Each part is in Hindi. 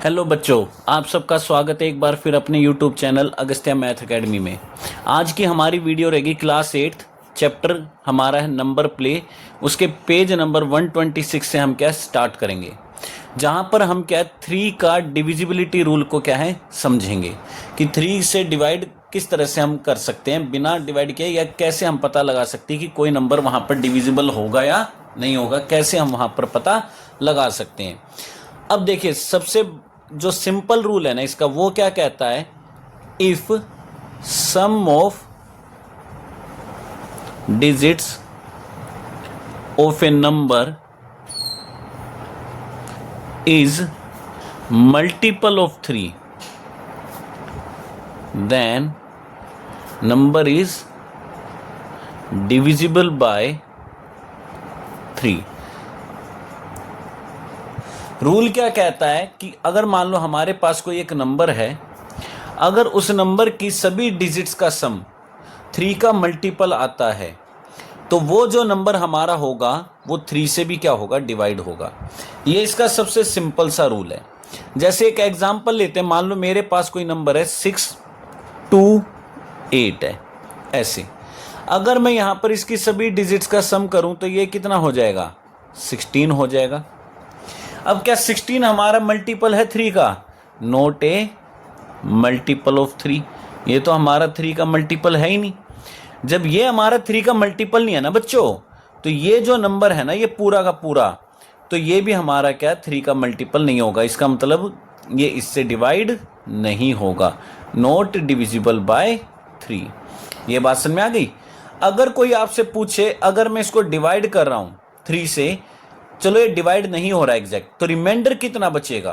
हेलो बच्चों, आप सबका स्वागत है एक बार फिर अपने YouTube channel Agastya math academy में। आज की हमारी वीडियो रहेगी क्लास 8 चैप्टर हमारा है नंबर प्ले। उसके पेज नंबर 126 से हम क्या स्टार्ट करेंगे, जहां पर हम क्या 3 का डिविजिबिलिटी रूल को क्या है समझेंगे कि 3 से डिवाइड किस तरह से हम कर सकते हैं बिना डिवाइड किए, या कैसे हम पता लगा सकते हैं कि कोई नंबर वहां पर डिविजिबल होगा या नहीं होगा, कैसे हम वहां पर पता लगा सकते हैं। अब देखिए, सबसे जो सिंपल रूल है ना इसका, वो क्या कहता है, if sum of digits of a number is multiple of 3 then number is divisible by 3। Rule क्या कहता है कि अगर मान लो हमारे पास कोई एक नंबर है, अगर उस नंबर की सभी डिजिट्स का सम 3 का मल्टीपल आता है, तो वो जो नंबर हमारा होगा वो 3 से भी क्या होगा, डिवाइड होगा। ये इसका सबसे सिंपल सा रूल है। जैसे एक एग्जांपल लेते हैं, मान लो मेरे पास कोई नंबर है 628 है, ऐसे अगर मैं यहाँ पर इसकी सभी डिजिट्स का सम करूँ तो ये कितना हो जाएगा, 16 हो जाएगा। अब क्या 16 हमारा मल्टीपल है 3 का? Note A multiple of 3। ये तो हमारा 3 का मल्टीपल है ही नहीं। जब ये हमारा 3 का मल्टीपल नहीं है ना बच्चों, तो ये जो नंबर है ना, ये पूरा का पूरा, तो ये भी हमारा क्या 3 का मल्टीपल नहीं होगा। इसका मतलब ये इससे डिवाइड नहीं होगा, नॉट डिविजिबल बाय 3। ये बात समझ में आ गई। अगर कोई आपसे पूछे, अगर मैं इसको डिवाइड कर रहा हूं 3 से, चलो ये डिवाइड नहीं हो रहा एग्जैक्ट, तो रिमाइंडर कितना बचेगा?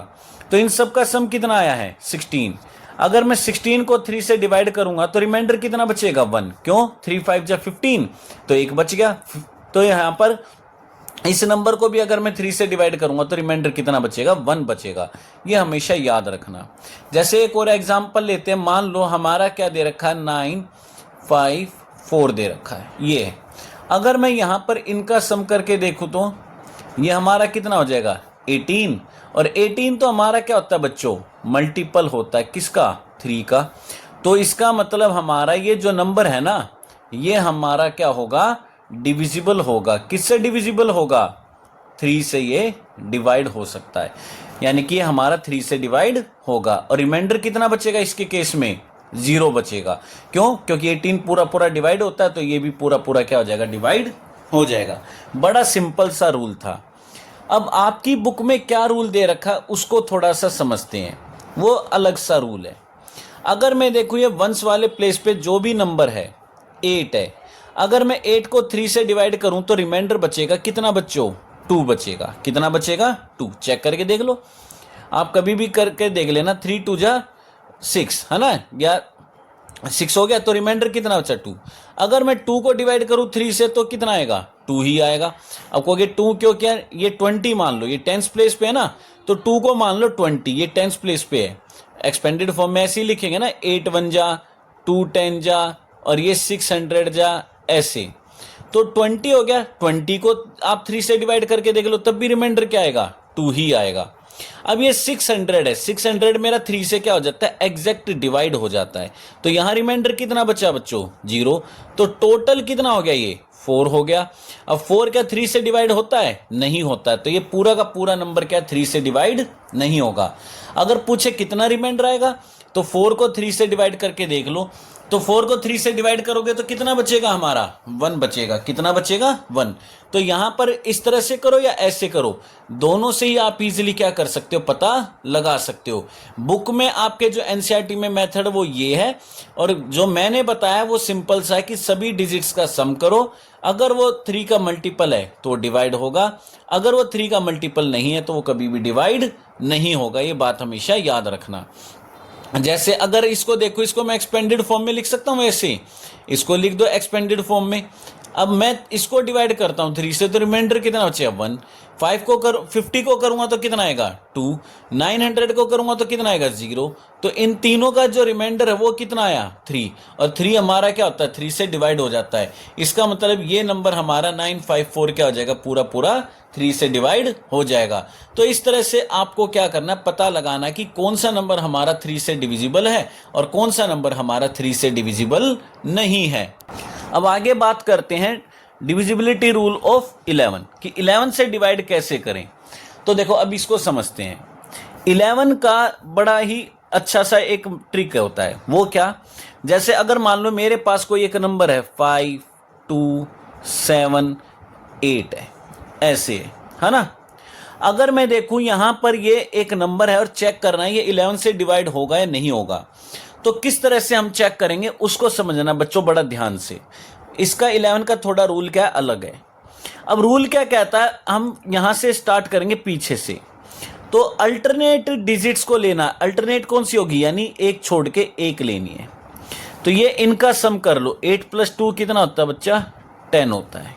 तो इन सब का सम कितना आया है, 16। अगर मैं 16 को 3 से डिवाइड करूंगा तो रिमाइंडर कितना बचेगा, 1। क्यों? 3 5 जा 15, तो एक बच गया। तो यहां पर इस नंबर को भी अगर मैं 3 से डिवाइड करूंगा तो रिमाइंडर कितना बचेगा, 1 बचेगा। ये हमेशा याद रखना। जैसे एक और एग्जाम्पल लेते हैं, मान लो हमारा क्या दे रखा है, 954 दे रखा है। ये है, अगर मैं यहां पर इनका सम करके देखूं तो ये हमारा कितना हो जाएगा, 18। और 18 तो हमारा क्या होता है बच्चों, मल्टीपल होता है किसका, 3 का। तो इसका मतलब हमारा ये जो नंबर है ना, ये हमारा क्या होगा, डिविजिबल होगा। किससे डिविजिबल होगा, 3 से ये डिवाइड हो सकता है। यानी कि हमारा 3 से डिवाइड होगा। और रिमाइंडर कितना बचेगा इसके केस में, 0 बचेगा। क्यों? क्योंकि 18 पूरा पूरा डिवाइड होता है, तो ये भी पूरा पूरा क्या हो जाएगा, डिवाइड हो जाएगा। बड़ा सिंपल सा रूल था। अब आपकी बुक में क्या रूल दे रखा उसको थोड़ा सा समझते हैं। वो अलग सा रूल है। अगर मैं देखूँ, ये वंस वाले प्लेस पे जो भी नंबर है 8 है, अगर मैं 8 को 3 से डिवाइड करूं तो रिमाइंडर बचेगा कितना बच्चों, 2 बचेगा। कितना बचेगा, 2। चेक करके देख लो, आप कभी भी करके देख लेना। 3 2 जा 6 है ना, या 6 हो गया, तो रिमाइंडर कितना बचा, 2। अगर मैं 2 को डिवाइड करूं 3 से तो कितना आएगा, 2 ही आएगा। अब कहोगे 2 क्यों, क्या ये 20 मान लो, ये टेंस प्लेस पे है ना, तो 2 को मान लो 20, ये टेंस प्लेस पे है। एक्सपेंडेड फॉर्म में ऐसे ही लिखेंगे ना, 8 1 जा, 2 10 जा, और ये 600 जा, ऐसे। तो 20 हो गया। 20 को आप 3 से डिवाइड करके देख लो, तब भी रिमाइंडर क्या आएगा, 2 ही आएगा। अब ये 600 है, 600 मेरा 3 से क्या हो जाता है, एग्जैक्ट डिवाइड हो जाता है। तो यहां रिमाइंडर कितना बचा बच्चों, 0। तो टोटल कितना हो गया, ये 4 हो गया। अब 4 क्या 3 से डिवाइड होता है, नहीं होता है, तो ये पूरा का पूरा नंबर क्या 3 से डिवाइड नहीं होगा। अगर पूछे कितना रिमाइंडर आएगा, तो 4 को 3 से डिवाइड करके देख लो। तो 4 को 3 से डिवाइड करोगे तो कितना बचेगा, हमारा 1 बचेगा। कितना बचेगा, 1। तो यहां पर इस तरह से करो या ऐसे करो, दोनों से ही आप इजीली क्या कर सकते हो, पता लगा सकते हो। बुक में आपके जो एनसीईआरटी में मेथड वो ये है, और जो मैंने बताया वो सिंपल सा है कि सभी डिजिट्स का सम करो। अगर वो 3 का मल्टीपल है तो डिवाइड होगा, अगर वो 3 का मल्टीपल नहीं है तो वो कभी भी डिवाइड नहीं होगा। ये बात हमेशा याद रखना। जैसे अगर इसको देखो, इसको मैं एक्सपेंडेड फॉर्म में लिख सकता हूं, ऐसे इसको लिख दो एक्सपेंडेड फॉर्म में। अब मैं इसको डिवाइड करता हूँ 3 से, तो रिमाइंडर कितना बचेगा 1। 50 को करूँगा तो कितना आएगा 2। 900 को करूँगा तो कितना आएगा 0। तो इन तीनों का जो रिमाइंडर है वो कितना आया 3, और 3 हमारा क्या होता है 3 से डिवाइड हो जाता है। इसका मतलब ये नंबर हमारा 954 क्या हो जाएगा, पूरा पूरा 3 से डिवाइड हो जाएगा। तो इस तरह से आपको क्या करना है, पता लगाना कि कौन सा नंबर हमारा 3 से डिविजिबल है और कौन सा नंबर हमारा 3 से डिविजिबल नहीं है। अब आगे बात करते हैं डिविजिबिलिटी रूल ऑफ 11 कि 11 से डिवाइड कैसे करें। तो देखो अब इसको समझते हैं। 11 का बड़ा ही अच्छा सा एक ट्रिक होता है, वो क्या, जैसे अगर मान लो मेरे पास कोई एक नंबर है 5 2 7 8 है, ऐसे है ना। अगर मैं देखूं यहां पर ये एक नंबर है और चेक करना है ये 11 से डिवाइड होगा या नहीं होगा, तो किस तरह से हम चेक करेंगे उसको समझना बच्चों बड़ा ध्यान से। इसका 11 का थोड़ा रूल क्या अलग है। अब रूल क्या कहता है, हम यहां से स्टार्ट करेंगे पीछे से, तो अल्टरनेट डिजिट्स को लेना। अल्टरनेट कौन सी होगी, यानी एक छोड़ के एक लेनी है। तो ये इनका सम कर लो, 8 + 2 कितना होता है बच्चा 10 होता है।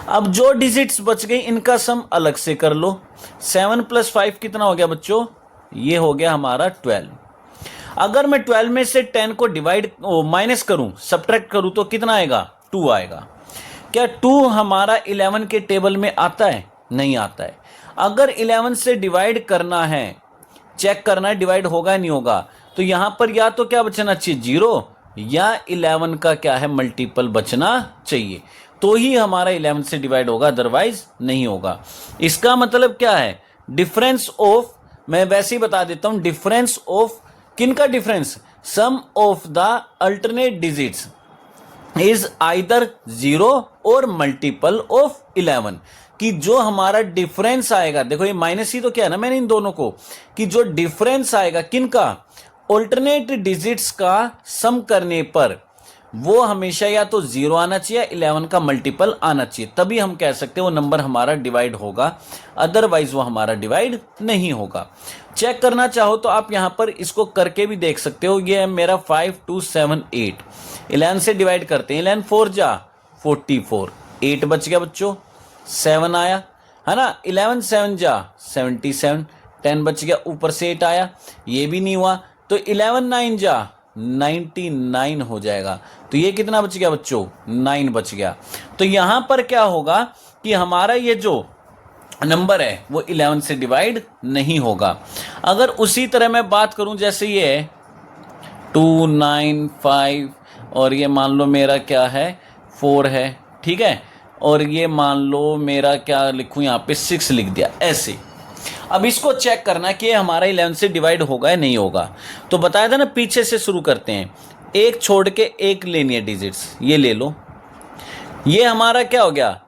अब जो डिजिट्स बच गई इनका सम अलग से कर लो। 7 + 5 कितना हो गया बच्चों, ये हो गया हमारा 12। अगर मैं 12 में से 10 को डिवाइड माइनस करूं, सब्ट्रैक्ट करूं, तो कितना आएगा 2 आएगा। क्या 2 हमारा 11 के टेबल में आता है, नहीं आता है। अगर 11 से डिवाइड करना है, चेक करना है डिवाइड होगा या नहीं होगा, तो यहां पर या तो क्या बचना चाहिए 0 या 11 का क्या है मल्टीपल बचना चाहिए, तो ही हमारा 11 से डिवाइड होगा, अदरवाइज नहीं होगा। इसका मतलब क्या है, डिफरेंस ऑफ, मैं वैसे ही बता देता हूं, डिफरेंस ऑफ किन का difference, sum of the alternate digits is either 0 और मल्टीपल ऑफ 11। कि जो हमारा डिफरेंस आएगा, देखो ये माइनस ही तो क्या है ना मैंने इन दोनों को, कि जो डिफरेंस आएगा किन का, अल्टरनेट डिजिट्स का सम करने पर वो हमेशा या तो 0 आना चाहिए, 11 का मल्टीपल आना चाहिए, तभी हम कह सकते हैं वो नंबर हमारा डिवाइड होगा, अदरवाइज वो हमारा डिवाइड नहीं होगा। चेक करना चाहो तो आप यहां पर इसको करके भी देख सकते हो। ये है मेरा 5 2 7 8, 11 से डिवाइड करते हैं, 11 4 जा 44, 8 बच गया बच्चों, 7 आया है ना, 11 7 जा 77, 10 बच गया, ऊपर से 8 आया, ये भी नहीं हुआ, तो 11 9 जा 99 हो जाएगा। तो ये कितना बच गया बच्चों 9 बच गया। तो यहां पर क्या होगा कि हमारा ये जो नंबर है वो 11 से डिवाइड नहीं होगा। अगर उसी तरह मैं बात करूं, जैसे ये 2 9 5 और ये मान लो मेरा क्या है 4 है, ठीक है, और ये मान लो मेरा क्या लिखूं यहाँ पे 6 लिख दिया ऐसे। अब इसको चेक करना कि हमारा 11 से डिवाइड होगा या नहीं होगा। तो बताया था ना, पीछे से शुरू करते हैं, एक छोड़ के एक लेनी है डिजिट्स, ये ले लो, ये हमारा क्या हो गया,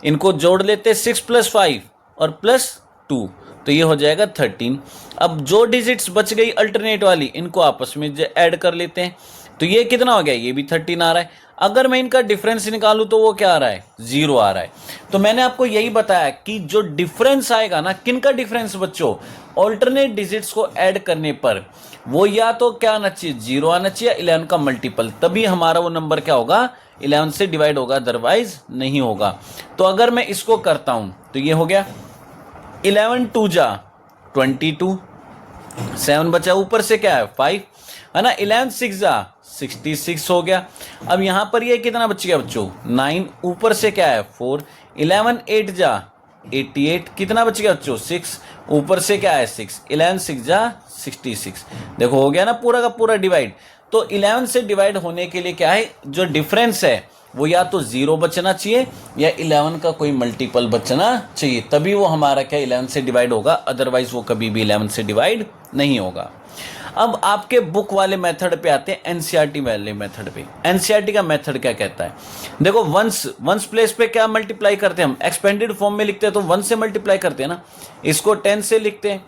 इनको जोड़ लेते 6 + 5 और +2, तो ये हो जाएगा 13। अब जो डिजिट्स बच गई अल्टरनेट वाली, इनको आपस में ऐड कर लेते हैं, तो ये कितना हो गया, ये भी 13 आ रहा है। अगर मैं इनका डिफरेंस निकालूं तो वो क्या आ रहा है 0 आ रहा है। तो मैंने आपको यही बताया कि जो डिफरेंस आएगा ना, किनका डिफरेंस बच्चों, अल्टरनेट डिजिट्स को ऐड करने पर वो या तो क्या आना चाहिए 0 आना चाहिए, 11 का मल्टीपल, तभी हमारा वो नंबर क्या होगा 11 से डिवाइड होगा, अदरवाइज नहीं होगा। तो अगर मैं इसको करता हूं तो ये हो गया 11 2 जा 22, 7 बचा, ऊपर से क्या है 5 है ना, 11 6 जा 66 हो गया। अब यहां पर ये कितना बच गया बच्चों 9, ऊपर से क्या है 4, 11 8 जा 88, कितना बच गया बच्चों 6, ऊपर से क्या है 6, 11 6 जा 66। देखो हो गया ना पूरा का पूरा डिवाइड। तो 11 से डिवाइड होने के लिए क्या है, जो डिफरेंस है वो या तो 0 बचना चाहिए या 11 का कोई मल्टीपल बचना चाहिए, तभी वो हमारा क्या 11 से डिवाइड होगा, अदरवाइज वो कभी भी 11 से डिवाइड नहीं होगा। अब आपके बुक वाले मेथड पे आते हैं, एनसीईआरटी वाले मेथड पे। एनसीईआरटी का मेथड क्या कहता है, देखो वंस प्लेस पे क्या मल्टीप्लाई करते हैं हम, एक्सपेंडेड फॉर्म में लिखते हैं तो 1 से मल्टीप्लाई करते हैं ना, इसको 10 से लिखते हैं,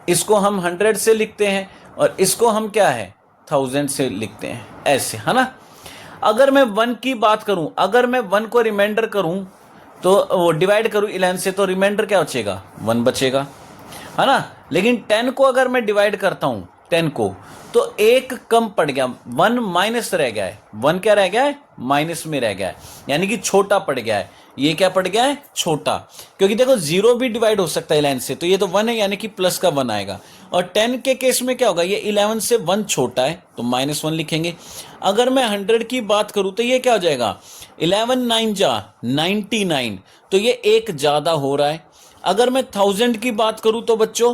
इसको हम 100 से लिखते हैं, और इसको हम क्या है 1000 से लिखते हैं, ऐसे है ना। अगर मैं 1 की बात करूं, अगर मैं 1 को रिमाइंडर करूं तो वो डिवाइड करूं 11 से, तो रिमाइंडर क्या बचेगा 1 बचेगा, है ना। लेकिन 10 को अगर मैं डिवाइड करता हूं 10 को, तो एक कम पड़ गया, 1 माइनस रह गया है, 1 क्या रह गया है, माइनस में रह गया है, यानी कि छोटा पड़ गया है। ये क्या पड़ गया है, छोटा, क्योंकि देखो 0 भी डिवाइड हो सकता है 11 से, तो ये तो 1 है, यानी कि प्लस का 1 आएगा। और 10 के केस में क्या होगा, ये 11 से 1 छोटा है तो -1 लिखेंगे। अगर मैं 100 की बात करूं तो ये क्या हो जाएगा, 11 9 जा 99, तो ये एक ज्यादा हो रहा है। अगर मैं 1000 की बात करूं तो बच्चों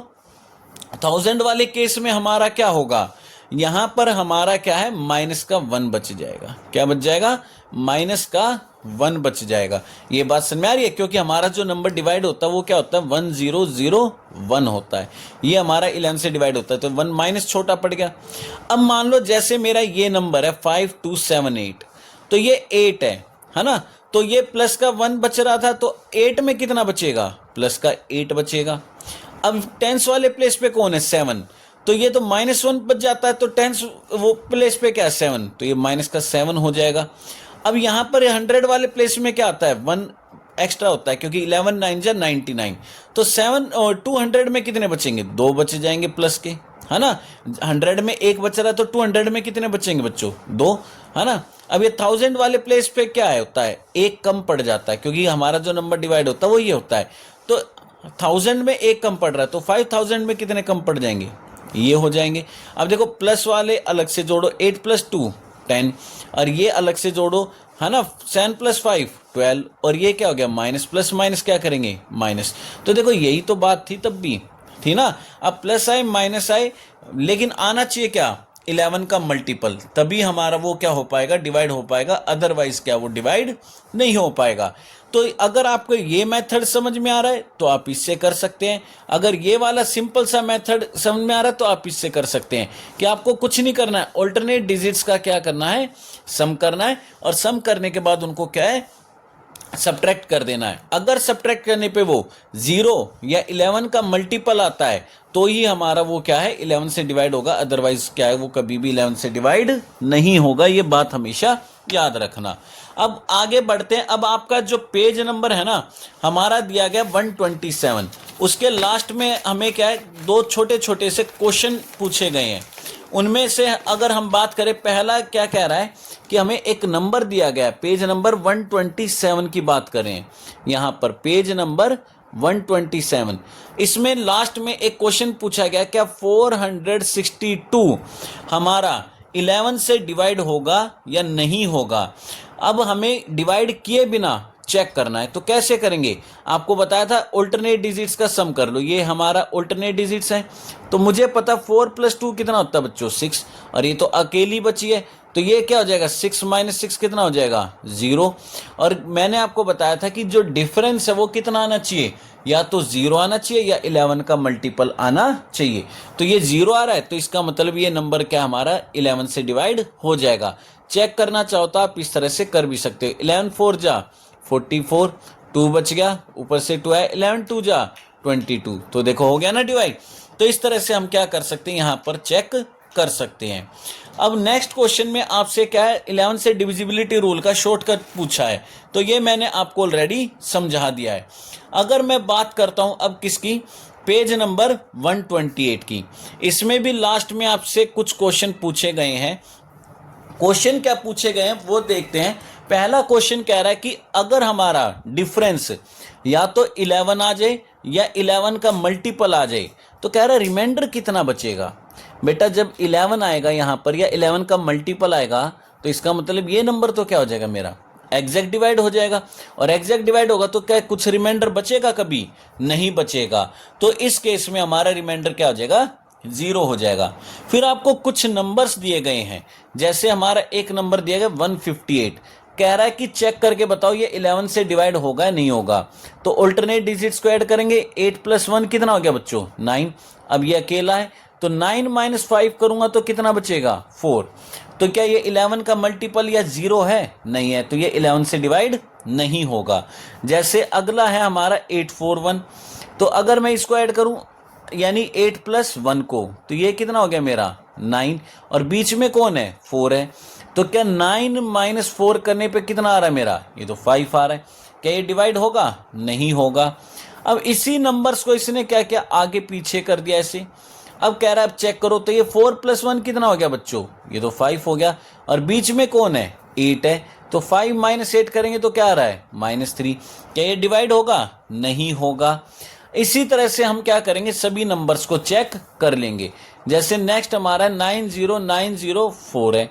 1000 वाले केस में हमारा क्या होगा, यहां पर हमारा क्या है, माइनस का 1 बच जाएगा। क्या बच जाएगा, माइनस का 1 बच जाएगा। ये बात समझ में आ रही है, क्योंकि हमारा जो नंबर डिवाइड होता है वो क्या होता है, 1001 होता है। ये हमारा 11 से डिवाइड होता है, तो 1 माइनस छोटा पड़ गया। अब मान लो जैसे मेरा ये नंबर है 5278, तो ये 8 है ना, तो ये प्लस का 1 बच रहा था, तो 8 में कितना बचेगा, प्लस का 8 बचेगा। अब टेंस वाले प्लेस पे कौन है, 7, तो ये तो -1 बच जाता है, तो टेंस वो प्लेस पे क्या है, 7, तो ये माइनस का 7 हो जाएगा। अब यहाँ पर 100 वाले प्लेस में क्या आता है, 1 एक्स्ट्रा होता है, क्योंकि 11 9 जा 99, तो 7 और 200 में कितने बचेंगे, 2 बच जाएंगे प्लस के, है ना। 100 में 1 बच रहा है, तो 200 में कितने बचेंगे बच्चों, 2, है ना। अब ये 1000 वाले प्लेस पे क्या है, होता है 1 कम पड़ जाता है, क्योंकि हमारा जो नंबर डिवाइड होता है वो ये होता है। तो 1000 में 1 कम पड़ रहा है, तो 5000 में कितने कम पड़ जाएंगे, ये हो जाएंगे। अब देखो प्लस वाले अलग से जोड़ो, 8 + 2 10, और ये अलग से जोड़ो, है ना, 7 + 5 12, और ये क्या हो गया, माइनस प्लस माइनस क्या करेंगे, माइनस। तो देखो यही तो बात थी, तब भी थी ना। अब प्लस आए माइनस आए, लेकिन आना चाहिए क्या, 11 का मल्टीपल, तभी हमारा वो क्या हो पाएगा, डिवाइड हो पाएगा, अदरवाइज क्या वो डिवाइड नहीं हो पाएगा। तो अगर आपको ये मेथड समझ में आ रहा है तो आप इससे कर सकते हैं, अगर ये वाला सिंपल सा मेथड समझ में आ रहा है तो आप इससे कर सकते हैं, कि आपको कुछ नहीं करना है, ऑल्टरनेट डिजिट्स का क्या करना है, सम करना है, और सम करने के बाद उनको क्या है, सब्ट्रैक्ट कर देना है। अगर सब्ट्रैक्ट करने पे वो 0 या 11 का मल्टीपल आता है तो ही हमारा वो क्या है, 11 से डिवाइड होगा, अदरवाइज क्या है, वो कभी भी 11 से डिवाइड नहीं होगा। ये बात हमेशा याद रखना। अब आगे बढ़ते हैं। अब आपका जो पेज नंबर है ना, हमारा दिया गया 127, उसके लास्ट में हमें क्या है, 2 छोटे छोटे से क्वेश्चन पूछे गए हैं। उनमें से अगर हम बात करें, पहला क्या कह रहा है कि हमें एक नंबर दिया गया है, पेज नंबर 127 की बात करें, यहाँ पर पेज नंबर 127, इसमें लास्ट में एक क्वेश्चन पूछा गया, क्या 462 हमारा 11 से डिवाइड होगा या नहीं होगा। अब हमें डिवाइड किए बिना चेक करना है, तो कैसे करेंगे, आपको बताया था ऑल्टरनेट डिजिट्स का सम कर लो। ये हमारा ऑल्टरनेट डिजिट्स है, तो मुझे पता 4 + 2 कितना होता है बच्चों, 6, और ये तो अकेली बची है, तो ये क्या हो जाएगा, 6 - 6 कितना हो जाएगा, 0। और मैंने आपको बताया था कि जो डिफरेंस है वो कितना आना चाहिए, या तो 0 आना चाहिए या 11 का मल्टीपल आना चाहिए। तो ये 0 आ रहा है, तो इसका मतलब ये नंबर क्या हमारा 11 से डिवाइड हो जाएगा। चेक करना चाहो तो आप इस तरह से कर भी सकते हो, 11 4 जा 44, 2 बच गया, ऊपर से 2 है, 11 2 जा 22, तो देखो हो गया ना डिवाइड। तो इस तरह से हम क्या कर सकते हैं, यहाँ पर चेक कर सकते हैं। अब नेक्स्ट क्वेश्चन में आपसे क्या है, 11 से डिविजिबिलिटी रूल का शॉर्टकट पूछा है, तो ये मैंने आपको ऑलरेडी समझा दिया है। अगर मैं बात करता हूं अब किसकी, पेज नंबर 128 की, इसमें भी लास्ट में आपसे कुछ क्वेश्चन पूछे गए हैं। क्वेश्चन क्या पूछे गए हैं वो देखते हैं। पहला क्वेश्चन कह रहा है कि अगर हमारा डिफरेंस या तो 11 आ जाए या 11 का मल्टीपल आ जाए, तो कह रहा है रिमाइंडर कितना बचेगा। बेटा जब 11 आएगा यहाँ पर या 11 का मल्टीपल आएगा, तो इसका मतलब ये नंबर तो क्या हो जाएगा, मेरा एग्जैक्ट डिवाइड हो जाएगा, और एग्जैक्ट डिवाइड होगा तो क्या कुछ रिमाइंडर बचेगा, कभी नहीं बचेगा। तो इस केस में हमारा रिमाइंडर क्या हो जाएगा, 0 हो जाएगा। फिर आपको कुछ नंबर्स दिए गए हैं, जैसे हमारा एक नंबर दिया गया 158, कह रहा है कि चेक करके बताओ ये 11 से डिवाइड होगा या नहीं होगा। तो ऑल्टरनेट डिजिट्स को ऐड करेंगे, 8 + 1 कितना हो गया बच्चों, 9। अब ये अकेला है, तो 9 - 5 करूंगा तो कितना बचेगा, 4। तो क्या ये 11 का मल्टीपल या 0 है, नहीं है, तो ये 11 से डिवाइड नहीं होगा। जैसे अगला है हमारा 841, तो अगर मैं इसको ऐड करूं यानी 8 + 1 को, तो ये कितना हो गया मेरा 9, और बीच में कौन है, 4 है। तो क्या 9 - 4 करने पे कितना आ रहा है मेरा, ये तो 5 आ रहा है। क्या ये डिवाइड होगा, नहीं होगा। अब इसी नंबर्स को इसने क्या किया, आगे पीछे कर दिया ऐसे। अब कह रहा है अब चेक करो, तो ये 4 + 1 कितना हो गया बच्चों, ये तो 5 हो गया, और बीच में कौन है, 8 है, तो 5 - 8 करेंगे तो क्या आ रहा है, -3। क्या ये डिवाइड होगा, नहीं होगा। इसी तरह से हम क्या करेंगे, सभी नंबर्स को चेक कर लेंगे। जैसे नेक्स्ट हमारा 90904 है।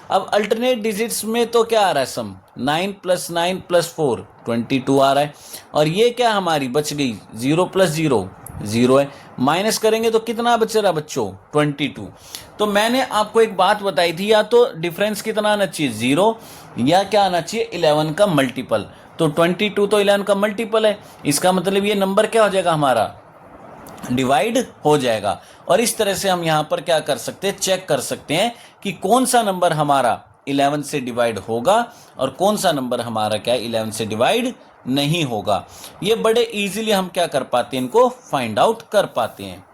अब अल्टरनेट डिजिट्स में तो क्या आ रहा है सम, 9 + 9 + 4 22 आ रहा है, और ये क्या हमारी बच गई 0 + 0 0 है, माइनस करेंगे तो कितना बच रहा बच्चों, 22। तो मैंने आपको एक बात बताई थी, या तो डिफरेंस कितना आना चाहिए 0, या क्या आना चाहिए 11 का मल्टीपल। तो 22 तो 11 का मल्टीपल है, इसका मतलब ये नंबर क्या हो जाएगा हमारा, डिवाइड हो जाएगा। और इस तरह से हम यहाँ पर क्या कर सकते हैं, चेक कर सकते हैं कि कौन सा नंबर हमारा 11 से डिवाइड होगा और कौन सा नंबर हमारा क्या 11 से डिवाइड नहीं होगा। ये बड़े इजीली हम क्या कर पाते हैं, इनको फाइंड आउट कर पाते हैं।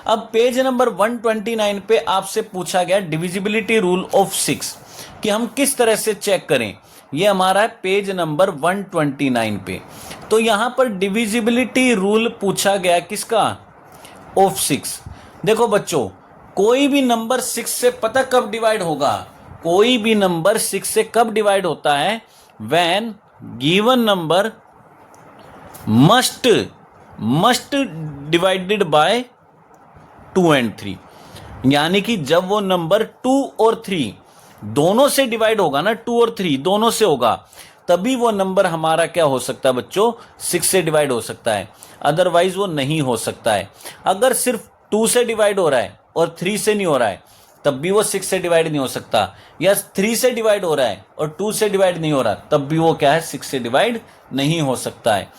अब पेज नंबर 129 पे आपसे पूछा गया डिविजिबिलिटी रूल ऑफ 6 कि हम किस तरह से चेक करें। ये हमारा है पेज नंबर 129 पे। तो यहां पर डिविजिबिलिटी रूल पूछा गया किसका, ऑफ 6। देखो बच्चों, कोई भी नंबर 6 से पता कब डिवाइड होगा, कोई भी नंबर 6 से कब डिवाइड होता है, when given number must divided by 2 and 3। यानी कि जब वो नंबर 2 और 3 दोनों से डिवाइड होगा ना, 2 और 3 दोनों से होगा, तभी वो नंबर हमारा क्या हो सकता है बच्चों, 6 से डिवाइड हो सकता है, अदरवाइज वो नहीं हो सकता है। अगर सिर्फ 2 से डिवाइड हो रहा है और 3 से नहीं हो रहा है, तब भी वो 6 से डिवाइड नहीं हो सकता, या 3 से डिवाइड हो रहा है और 2 से डिवाइड नहीं हो रहा, तब भी वो क्या है, 6 से डिवाइड नहीं हो सकता है।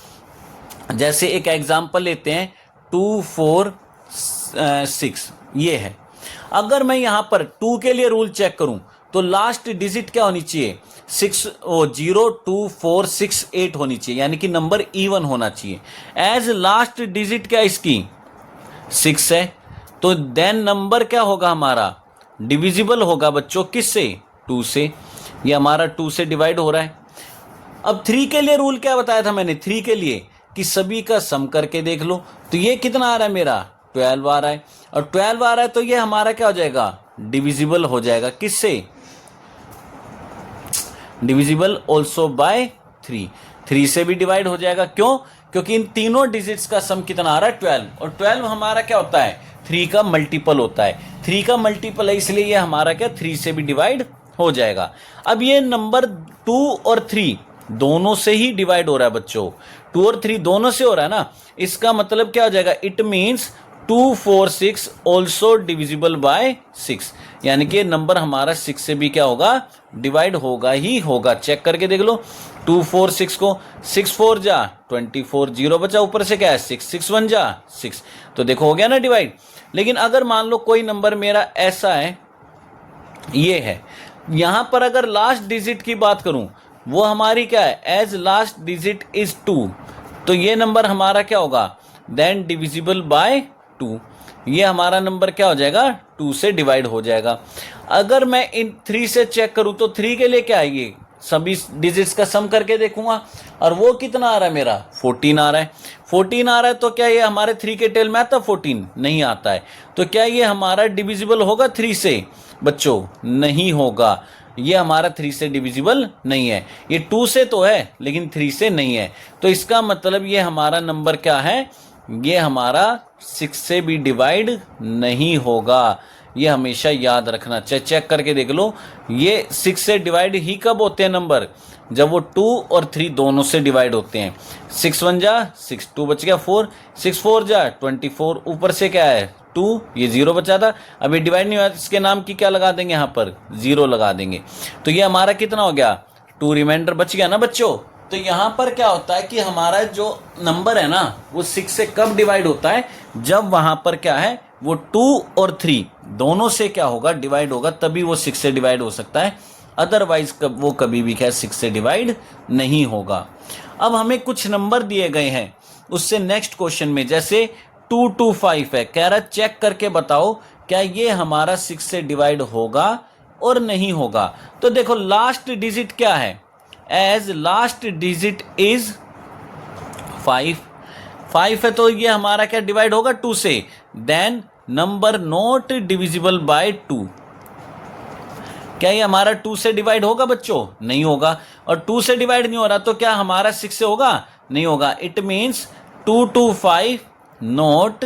जैसे एक एग्जाम्पल लेते हैं, 2 4 6 ये है। अगर मैं यहां पर 2 के लिए रूल चेक करूं तो लास्ट डिजिट क्या होनी चाहिए, 0 2 4 6 8 होनी चाहिए, यानी कि नंबर इवन होना चाहिए। एज लास्ट डिजिट क्या इसकी 6 है, तो देन नंबर क्या होगा हमारा, डिविजिबल होगा बच्चों किससे, 2 से। ये हमारा 2 से डिवाइड हो रहा है। अब 3 के लिए रूल क्या बताया था मैंने, 3 के लिए कि सभी का सम करके देख लो, तो ये कितना आ रहा है मेरा, 12 आ रहा है, और 12 आ रहा है तो ये हमारा क्या हो जाएगा, डिविजिबल हो जाएगा किससे, डिविजिबल ऑल्सो बाय 3। 3 से भी डिवाइड हो जाएगा, क्यों, क्योंकि इन तीनों डिजिट्स का सम कितना आ रहा है 12, और 12 हमारा क्या होता है, 3 का मल्टीपल होता है। 3 का मल्टीपल है, इसलिए ये हमारा क्या 3 से भी डिवाइड हो जाएगा। अब ये नंबर 2 और 3 दोनों से ही डिवाइड हो रहा है बच्चों, 2 और 3 दोनों से हो रहा है ना, इसका मतलब क्या हो जाएगा, it means 2 4 6 also divisible by 6, यानी कि नंबर हमारा 6 से भी क्या होगा, डिवाइड होगा ही होगा। चेक करके देख लो, 2 4 6 को 6 4 जा 24, 0 बचा, ऊपर से क्या है 6 6 1 जा 6, तो देखो हो गया ना डिवाइड। लेकिन अगर मान लो कोई नंबर मेरा ऐसा है, ये है, यहां पर अगर लास्ट डिजिट की बात करूं, वो हमारी क्या है, एज लास्ट डिजिट इज 2, तो ये नंबर हमारा क्या होगा, देन डिविजिबल बाय 2, ये हमारा नंबर क्या हो जाएगा, 2 से डिवाइड हो जाएगा। अगर मैं इन 3 से चेक करूं तो 3 के लिए क्या है, ये सभी डिजिट्स का सम करके देखूंगा, और वो कितना आ रहा है मेरा, 14 आ रहा है। 14 आ रहा है तो क्या ये हमारे 3 के टेल में आता, 14 नहीं आता है, तो क्या ये हमारा डिविजिबल होगा 3 से बच्चों, नहीं होगा, ये हमारा 3 से डिविजिबल नहीं है। ये 2 से तो है लेकिन 3 से नहीं है, तो इसका मतलब ये हमारा नंबर क्या है, ये हमारा 6 से भी डिवाइड नहीं होगा। ये हमेशा याद रखना, चेक करके देख लो, ये 6 से डिवाइड ही कब होते हैं नंबर, जब वो 2 और 3 दोनों से डिवाइड होते हैं। 6 1 जा 6, 2 बच गया 4, 6 4 जा 24, ऊपर से क्या है 2, ये 0 बचा था, अभी डिवाइड नहीं हुआ, इसके नाम की क्या लगा देंगे, यहाँ पर 0 लगा देंगे, तो ये हमारा कितना हो गया, 2 रिमाइंडर बच गया ना बच्चों। तो यहाँ पर क्या होता है कि हमारा जो नंबर है ना, वो 6 से कब डिवाइड होता है, जब वहां पर क्या है, वो 2 और 3 दोनों से क्या होगा, डिवाइड होगा, तभी वो 6 से डिवाइड हो सकता है, अदरवाइज वो कभी भी क्या 6 से डिवाइड नहीं होगा। अब हमें कुछ नंबर दिए गए हैं, उससे नेक्स्ट क्वेश्चन में जैसे 2 2 5 है, कह रहा चेक करके बताओ क्या ये हमारा 6 से डिवाइड होगा और नहीं होगा। तो देखो लास्ट डिजिट क्या है, एज लास्ट डिजिट इज 5 है, तो ये हमारा क्या डिवाइड होगा 2 से, then number not divisible by 2। क्या ये हमारा 2 से डिवाइड होगा बच्चों? नहीं होगा। और 2 से डिवाइड नहीं हो रहा तो क्या हमारा 6 से होगा? नहीं होगा। It means 2 to 5 not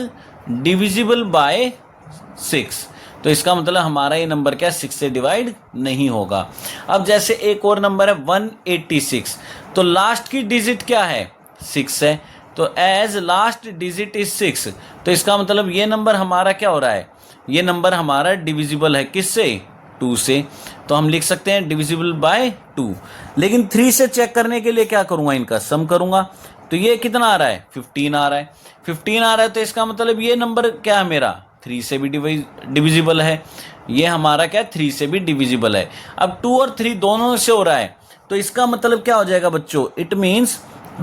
divisible bye 6। तो इसका मतलब हमारा ये नंबर क्या 6 से डिवाइड नहीं होगा। अब जैसे एक और नंबर है 186, तो लास्ट की डिजिट क्या है? 6 है। तो एज लास्ट डिजिट इज 6, तो इसका मतलब ये नंबर हमारा क्या हो रहा है? ये नंबर हमारा डिविजिबल है किससे? 2 से। तो हम लिख सकते हैं डिविजिबल बाय 2। लेकिन 3 से चेक करने के लिए क्या करूंगा? इनका सम करूंगा। तो ये कितना आ रहा है? 15 आ रहा है। 15 आ रहा है तो इसका मतलब ये नंबर क्या है मेरा? 3 से भी डिविजिबल है। ये हमारा क्या है? 3 से भी डिविजिबल है। अब 2 और 3 दोनों से हो रहा है, तो इसका मतलब क्या हो जाएगा बच्चों? It means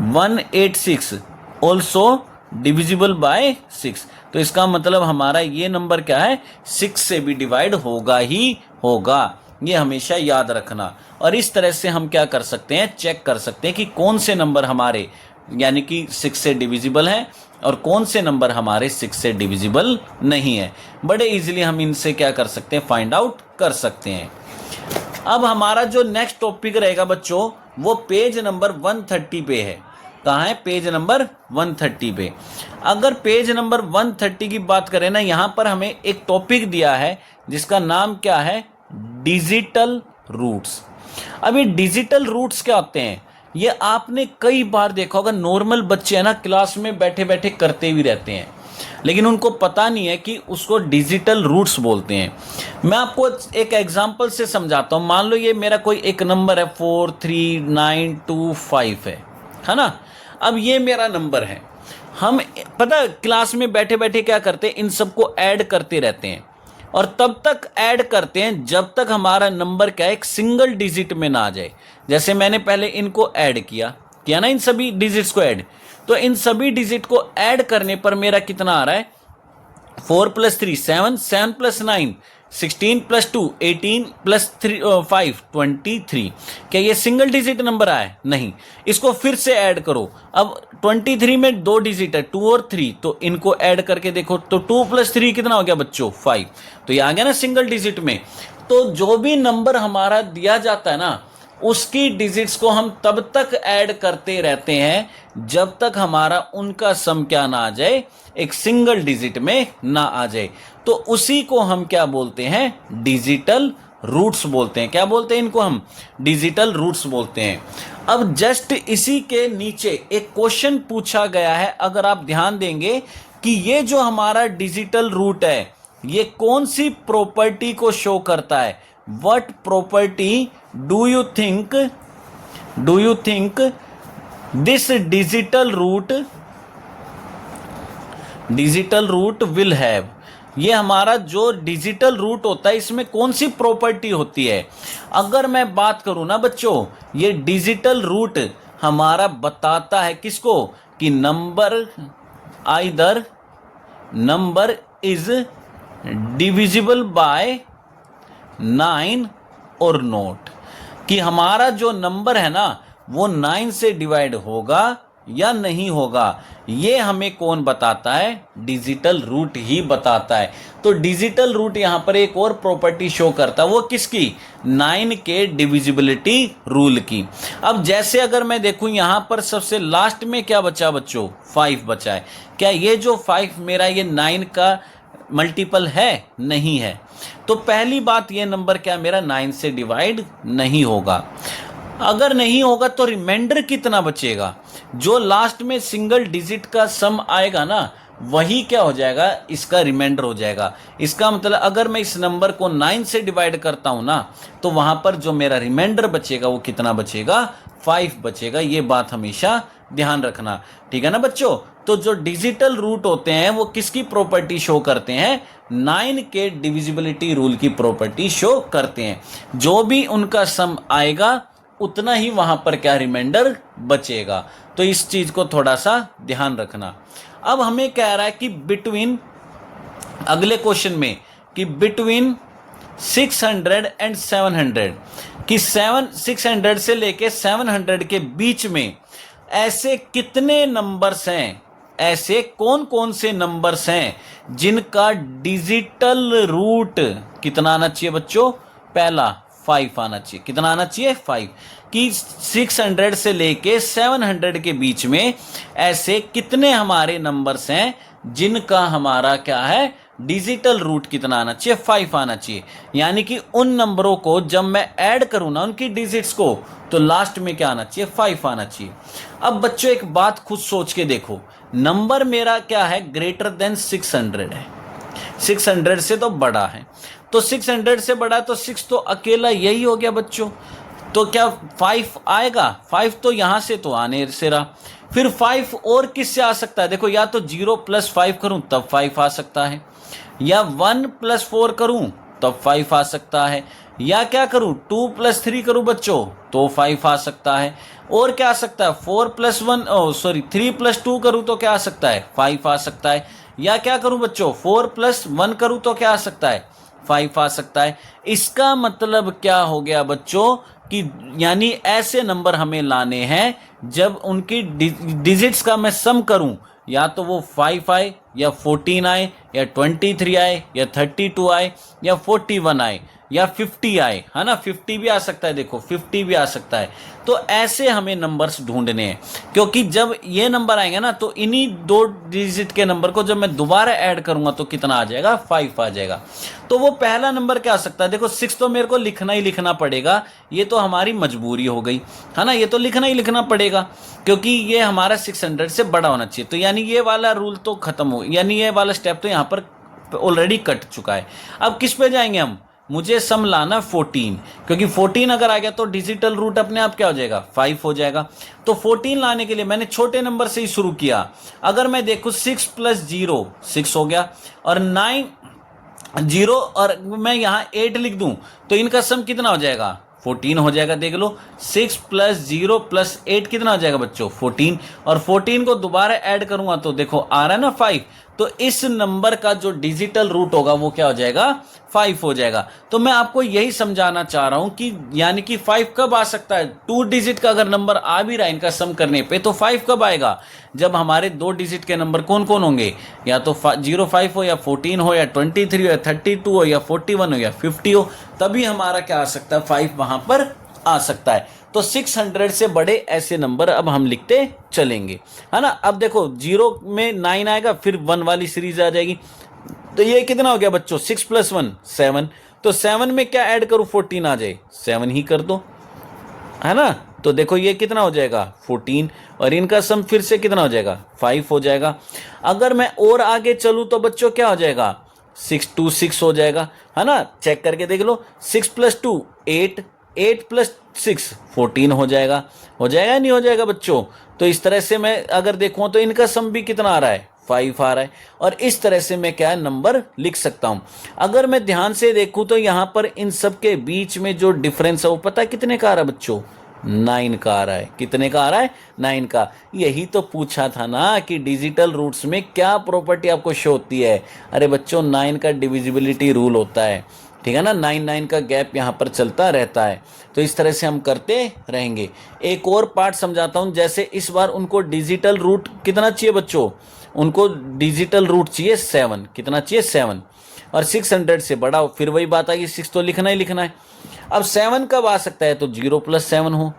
186 also divisible by 6। तो इसका मतलब हमारा ये नंबर क्या है? 6 से भी डिवाइड होगा ही होगा। ये हमेशा याद रखना। और इस तरह से हम क्या कर सकते हैं? चेक कर सकते हैं कि कौन से नंबर हमारे यानी कि 6 से डिविजिबल हैं और कौन से नंबर हमारे 6 से डिविजिबल नहीं है। बड़े इजीली हम इनसे क्या कर सकते हैं? फाइंड आउट कर सकते हैं। अब हमारा जो नेक्स्ट टॉपिक रहेगा बच्चों, वो पेज नंबर 130 पे है। कहाँ है? पेज नंबर 130 पे। अगर पेज नंबर 130 की बात करें ना, यहाँ पर हमें एक टॉपिक दिया है जिसका नाम क्या है? Digital roots. अब ये डिजिटल रूट्स क्या होते हैं? ये आपने कई बार देखा होगा, नॉर्मल बच्चे है ना क्लास में बैठे बैठे करते भी रहते हैं, लेकिन उनको पता नहीं है कि उसको डिजिटल रूट्स बोलते हैं। मैं आपको एक एग्जांपल से समझाता हूँ। मान लो ये मेरा कोई एक नंबर है 43925 है ना। अब ये मेरा नंबर है। हम पता क्लास में बैठे बैठे क्या करते हैं? इन सबको ऐड करते रहते हैं और तब तक ऐड करते हैं जब तक हमारा नंबर क्या है? एक सिंगल डिजिट में ना आ जाए। जैसे मैंने पहले इनको ऐड किया ना, इन सभी डिजिट्स को ऐड। तो इन सभी डिजिट को ऐड करने पर मेरा कितना आ रहा है? 4 + 3 7, 7 + 9 16 + 2 18 + 5 23। क्या ये सिंगल डिजिट नंबर आया? नहीं। इसको फिर से ऐड करो। अब 23 में 2 डिजिट है, 2 और 3, तो इनको ऐड करके देखो तो 2 + 3 कितना हो गया बच्चों? 5। तो ये आ गया ना सिंगल डिजिट में। तो जो भी नंबर हमारा दिया जाता है ना, उसकी डिजिट्स को हम तब तक ऐड करते रहते हैं जब तक हमारा उनका सम क्या ना आ जाए? एक सिंगल डिजिट में ना आ जाए। तो उसी को हम क्या बोलते हैं? डिजिटल रूट्स बोलते हैं। क्या बोलते हैं इनको हम? डिजिटल रूट्स बोलते हैं। अब जस्ट इसी के नीचे एक क्वेश्चन पूछा गया है, अगर आप ध्यान देंगे कि ये जो हमारा डिजिटल रूट है, ये कौन सी प्रॉपर्टी को शो करता है? What property do you think this digital root will have? ये हमारा जो डिजिटल रूट होता है इसमें कौन सी प्रॉपर्टी होती है? अगर मैं बात करूं ना बच्चों, ये डिजिटल रूट हमारा बताता है किसको? कि नंबर इज डिविजिबल बाय 9 और नोट, कि हमारा जो नंबर है ना वो 9 से डिवाइड होगा या नहीं होगा। ये हमें कौन बताता है? डिजिटल रूट ही बताता है। तो डिजिटल रूट यहां पर एक और प्रॉपर्टी शो करता है, वो किसकी? 9 के डिविजिबिलिटी रूल की। अब जैसे अगर मैं देखूं यहां पर सबसे लास्ट में क्या बचा बच्चों? 5 बचा है। क्या ये जो 5 मेरा ये 9 का मल्टीपल है? नहीं है। तो पहली बात ये नंबर क्या मेरा 9 से डिवाइड नहीं होगा। अगर नहीं होगा तो रिमाइंडर कितना बचेगा? जो लास्ट में सिंगल डिजिट का सम आएगा ना, वही क्या हो जाएगा? इसका रिमाइंडर हो जाएगा। इसका मतलब अगर मैं इस नंबर को 9 से डिवाइड करता हूं ना, तो वहां पर जो मेरा रिमाइंडर बचेगा वो कितना बचेगा? 5 बचेगा। ये बात हमेशा ध्यान रखना, ठीक है ना बच्चों। तो जो डिजिटल रूट होते हैं वो किसकी प्रॉपर्टी शो करते हैं? 9 के डिविजिबिलिटी रूल की प्रॉपर्टी शो करते हैं। जो भी उनका सम आएगा उतना ही वहां पर क्या रिमाइंडर बचेगा। तो इस चीज को थोड़ा सा ध्यान रखना। अब हमें कह रहा है कि बिटवीन, अगले क्वेश्चन में, कि बिटवीन 600 एंड 700, कि 600 से लेके 700 के बीच में ऐसे कितने नंबर्स हैं ऐसे कौन कौन से नंबर्स हैं जिनका डिजिटल रूट कितना आना चाहिए बच्चों? पहला 5 आना चाहिए। कितना आना चाहिए? 5। कि 600 से लेके 700 के बीच में ऐसे कितने हमारे नंबर्स हैं जिनका हमारा क्या है, डिजिटल रूट कितना आना चाहिए? 5 आना चाहिए। यानी कि उन नंबरों को जब मैं ऐड करूं ना उनकी डिजिट्स को, तो लास्ट में क्या आना चाहिए? 5 आना चाहिए। अब बच्चों एक बात खुद सोच के देखो, नंबर मेरा क्या है? ग्रेटर देन 600 है, 600 से तो बड़ा है। तो 600 से बड़ा तो 6 तो अकेला यही हो गया बच्चों। तो क्या 5 आएगा? 5 तो यहां से तो आने से रहा। फिर 5 और किससे आ सकता है? देखो, या तो 0 + 5 करूं तब 5 आ सकता है, या 1 + 4 करूं तब 5 आ सकता है, या क्या करूं 2 + 3 करूं बच्चों तो 5 आ सकता है। और क्या आ सकता है? 3 + 2 करूं तो क्या आ सकता है? 5 आ सकता है। या क्या करूं बच्चों 4 + 1 करूं तो क्या आ सकता है? 5 आ सकता है। इसका मतलब क्या हो गया बच्चों कि यानी ऐसे नंबर हमें लाने हैं जब उनकी डिजिट्स का मैं सम करूं, या तो वो 5 आए, या 14 आए, या 23 आए, या 32 आए, या 41 आए, या 50 आए, है ना? 50 भी आ सकता है, देखो 50 भी आ सकता है। तो ऐसे हमें नंबर्स ढूंढने हैं, क्योंकि जब ये नंबर आएंगे ना तो इन्हीं 2 डिजिट के नंबर को जब मैं दोबारा ऐड करूंगा तो कितना आ जाएगा? 5 आ जाएगा। तो वो पहला नंबर क्या आ सकता है? देखो 6 तो मेरे को लिखना ही लिखना पड़ेगा, ये तो हमारी मजबूरी हो गई, है ना? ये तो लिखना ही लिखना पड़ेगा क्योंकि ये हमारा 600 से बड़ा होना चाहिए। तो यानी ये वाला रूल तो खत्म हो, यानी ये वाला स्टेप तो यहाँ पर ऑलरेडी कट चुका है। अब किस पे जाएंगे हम? मुझे सम लाना 14, क्योंकि 14 अगर आ गया तो डिजिटल रूट अपने आप क्या हो जाएगा? 5 हो जाएगा। तो 14 लाने के लिए मैंने छोटे नंबर से ही शुरू किया। अगर मैं देखूं 6 + 0 6 हो गया, और 9 0, और मैं यहाँ 8 लिख दूं तो इनका सम कितना हो जाएगा? 14 हो जाएगा। देख लो 6 + 0 + 8 कितना हो जाएगा बच्चों? 14। और 14 को दोबारा ऐड करूंगा तो देखो आ रहा है ना 5। तो इस नंबर का जो डिजिटल रूट होगा वो क्या हो जाएगा? 5 हो जाएगा। तो मैं आपको यही समझाना चाह रहा हूं कि यानी कि 5 कब आ सकता है? 2 डिजिट का अगर नंबर आ भी रहा है इनका सम करने पे, तो 5 कब आएगा? जब हमारे 2 डिजिट के नंबर कौन कौन होंगे? या तो 05 हो, या 14 हो, या 23 हो, या 32 हो, या 41 हो, या 50 हो, तभी हमारा क्या आ सकता है? 5 वहां पर आ सकता है। तो 600 से बड़े ऐसे नंबर अब हम लिखते चलेंगे, है ना? अब देखो 0 में 9 आएगा, फिर 1 वाली सीरीज आ जाएगी। तो ये कितना हो गया बच्चों? 6 + 1 7। तो 7 में क्या ऐड करूं? 14 आ जाए, 7 ही कर दो, है ना? तो देखो ये कितना हो जाएगा? 14। और इनका सम फिर से कितना हो जाएगा? 5 हो जाएगा। अगर मैं और आगे चलूं तो बच्चों क्या हो जाएगा? 6 2 6 हो जाएगा, है ना? चेक करके देख लो। 6 + 2 8, 8 + 6 14 हो जाएगा। हो जाएगा नहीं हो जाएगा बच्चों? तो इस तरह से मैं अगर देखूं तो इनका सम भी कितना आ रहा है? 5 आ रहा है। और इस तरह से मैं क्या है नंबर लिख सकता हूं। अगर मैं ध्यान से देखूं तो यहां पर इन सब के बीच में जो डिफरेंस है वो पता है कितने का आ रहा है बच्चों? 9 का आ रहा है। कितने का आ रहा है? 9 का। यही तो पूछा था ना कि डिजिटल रूट्स में क्या प्रॉपर्टी आपको शो होती है? अरे बच्चों 9 का डिविजिबिलिटी रूल होता है, ठीक है ना? 9 का गैप यहाँ पर चलता रहता है। तो इस तरह से हम करते रहेंगे। एक और पार्ट समझाता हूँ। जैसे इस बार उनको डिजिटल रूट कितना चाहिए बच्चों? उनको डिजिटल रूट चाहिए 7। कितना चाहिए? 7। और 600 से बड़ा हो, फिर वही बात आएगी 6 तो लिखना ही लिखना है। अब 7 कब आ सकता है? तो 0 + 7 हो,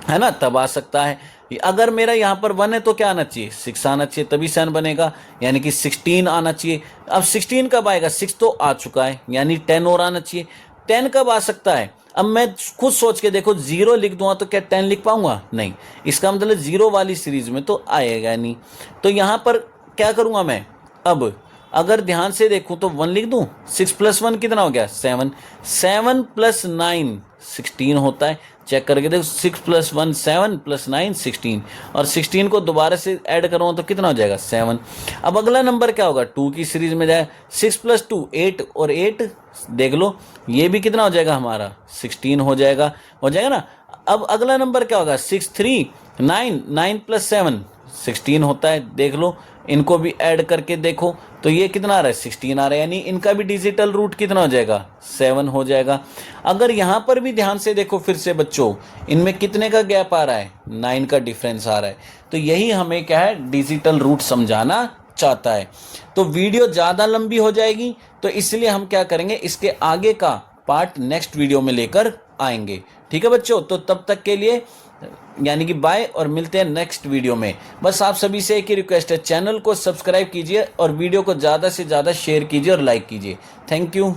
है ना? तब आ सकता है। अगर मेरा यहाँ पर 1 है तो क्या आना चाहिए? 6 आना चाहिए, तभी 7 बनेगा, यानी कि 16 आना चाहिए। अब 16 कब आएगा? 6 तो आ चुका है, यानी 10 और आना चाहिए। 10 कब आ सकता है? अब मैं खुद सोच के देखो, 0 लिख दूंगा तो क्या 10 लिख पाऊंगा? नहीं। इसका मतलब 0 वाली सीरीज में तो आएगा नहीं। तो यहाँ पर क्या करूंगा मैं? अब अगर ध्यान से देखूं तो 1 लिख दूं। 6 + 1 कितना हो गया? 7। 7 + 9 16 होता है। चेक करके देखो 6 + 1 7 + 9 16। और 16 को दोबारा से ऐड करूँगा तो कितना हो जाएगा? 7। अब अगला नंबर क्या होगा? 2 की सीरीज में जाए। 6 + 2 8, और 8 देख लो ये भी कितना हो जाएगा हमारा? 16 हो जाएगा। हो जाएगा ना? अब अगला नंबर क्या होगा? 6 3 9 9 + 7 16 होता है, देख लो, इनको भी ऐड करके देखो तो ये कितना आ रहा है, 16 आ रहा है, यानी इनका भी डिजिटल रूट कितना हो जाएगा, 7 हो जाएगा। अगर यहाँ पर भी ध्यान से देखो फिर से बच्चों, इनमें कितने का गैप आ रहा है, 9 का डिफरेंस आ रहा है। तो यही हमें क्या है, डिजिटल रूट समझाना चाहता है। तो वीडियो ज़्यादा लंबी हो जाएगी, तो इसलिए हम क्या करेंगे, इसके आगे का पार्ट नेक्स्ट वीडियो में लेकर आएंगे। ठीक है बच्चों, तो तब तक के लिए यानी कि बाय, और मिलते हैं नेक्स्ट वीडियो में। बस आप सभी से एक ही रिक्वेस्ट है, चैनल को सब्सक्राइब कीजिए और वीडियो को ज़्यादा से ज़्यादा शेयर कीजिए और लाइक कीजिए। Thank you.